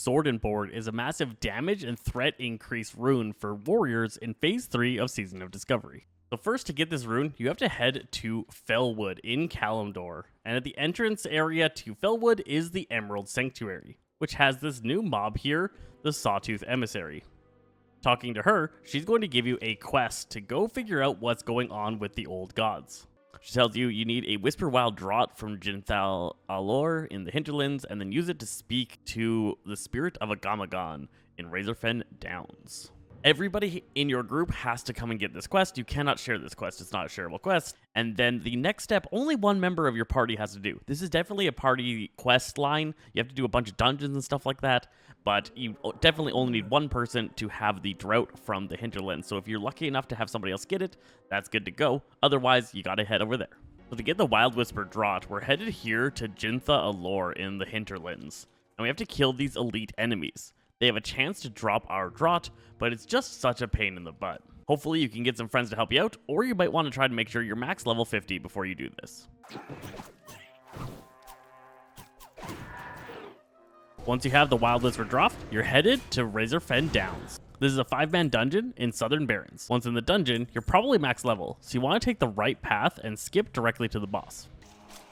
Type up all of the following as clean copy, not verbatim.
Sword and Board is a massive damage and threat increase rune for warriors in Phase 3 of Season of Discovery. So first, to get this rune, you have to head to Felwood in Kalimdor, and at the entrance area to Felwood is the Emerald Sanctuary, which has this new mob here, the Sawtooth Emissary. Talking to her, she's going to give you a quest to go figure out what's going on with the old gods. She tells you you need a Whisper Wild Draught from Jinthal Alor in the Hinterlands, and then use it to speak to the spirit of a Gamagon in Razorfen Downs. Everybody in your group has to come and get this quest. You cannot share this quest. It's not a shareable quest. And then the next step, only one member of your party has to do. This is definitely a party quest line. You have to do a bunch of dungeons and stuff like that, but you definitely only need one person to have the Drought from the Hinterlands. So if you're lucky enough to have somebody else get it, that's good to go. Otherwise, you gotta head over there. So to get the Wild Whisper Draught, we're headed here to Jintha Alor in the Hinterlands. And we have to kill these elite enemies. They have a chance to drop our Draught, but it's just such a pain in the butt. Hopefully you can get some friends to help you out, or you might want to try to make sure you're max level 50 before you do this. Once you have the Wild Whisper Draught, you're headed to Razorfen Downs. This is a 5-man dungeon in Southern Barrens. Once in the dungeon, you're probably max level, so you want to take the right path and skip directly to the boss.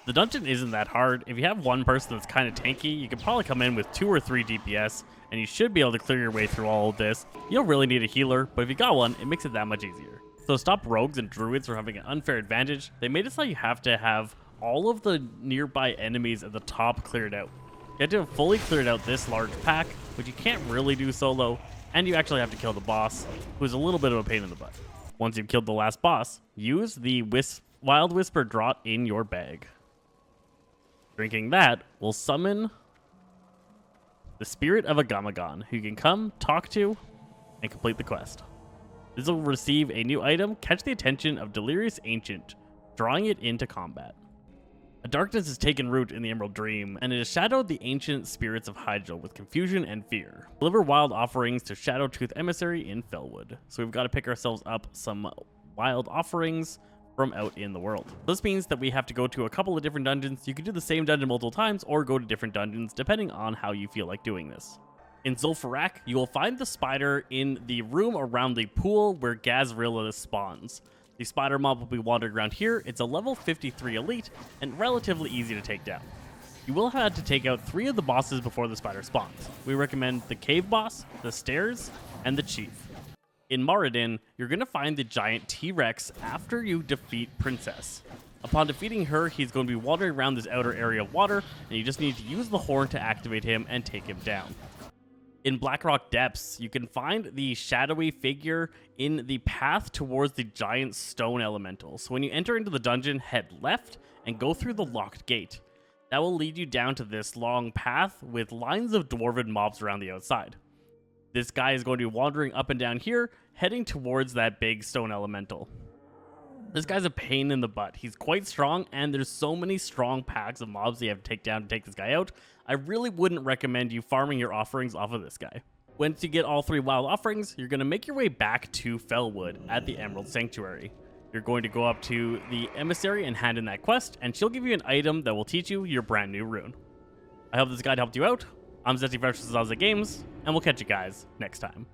The dungeon isn't that hard. If you have one person that's kind of tanky, you can probably come in with 2 or 3 DPS, and you should be able to clear your way through all of this. You don't really need a healer, but if you got one, it makes it that much easier. So stop rogues and druids from having an unfair advantage. They made it so you have to have all of the nearby enemies at the top cleared out. You have to have fully cleared out this large pack, which you can't really do solo, and you actually have to kill the boss, who's a little bit of a pain in the butt. Once you've killed the last boss, use the Wild Whisper Draught in your bag. Drinking that will summon the spirit of a Gamagon, who you can come, talk to, and complete the quest. This will receive a new item, catch the attention of Delirious Ancient, drawing it into combat. A darkness has taken root in the Emerald Dream, and it has shadowed the ancient spirits of Hyjal with confusion and fear. Deliver wild offerings to Shadowtooth Emissary in Felwood. So we've got to pick ourselves up some wild offerings from out in the world. This means that we have to go to a couple of different dungeons. You can do the same dungeon multiple times or go to different dungeons depending on how you feel like doing this. In Zul'Farrak, you will find the spider in the room around the pool where Gazrilla spawns. The spider mob will be wandering around here. It's a level 53 elite and relatively easy to take down. You will have to take out 3 of the bosses before the spider spawns. We recommend the cave boss, the stairs, and the chief. In Moradin, you're going to find the giant T-Rex after you defeat Princess. Upon defeating her, he's going to be wandering around this outer area of water, and you just need to use the horn to activate him and take him down. In Blackrock Depths, you can find the shadowy figure in the path towards the giant stone elemental. So when you enter into the dungeon, head left and go through the locked gate. That will lead you down to this long path with lines of dwarven mobs around the outside. This guy is going to be wandering up and down here, heading towards that big stone elemental. This guy's a pain in the butt. He's quite strong, and there's so many strong packs of mobs that you have to take down to take this guy out. I really wouldn't recommend you farming your offerings off of this guy. Once you get all 3 wild offerings, you're going to make your way back to Felwood at the Emerald Sanctuary. You're going to go up to the Emissary and hand in that quest, and she'll give you an item that will teach you your brand new rune. I hope this guide helped you out. I'm Zeti Games, and we'll catch you guys next time.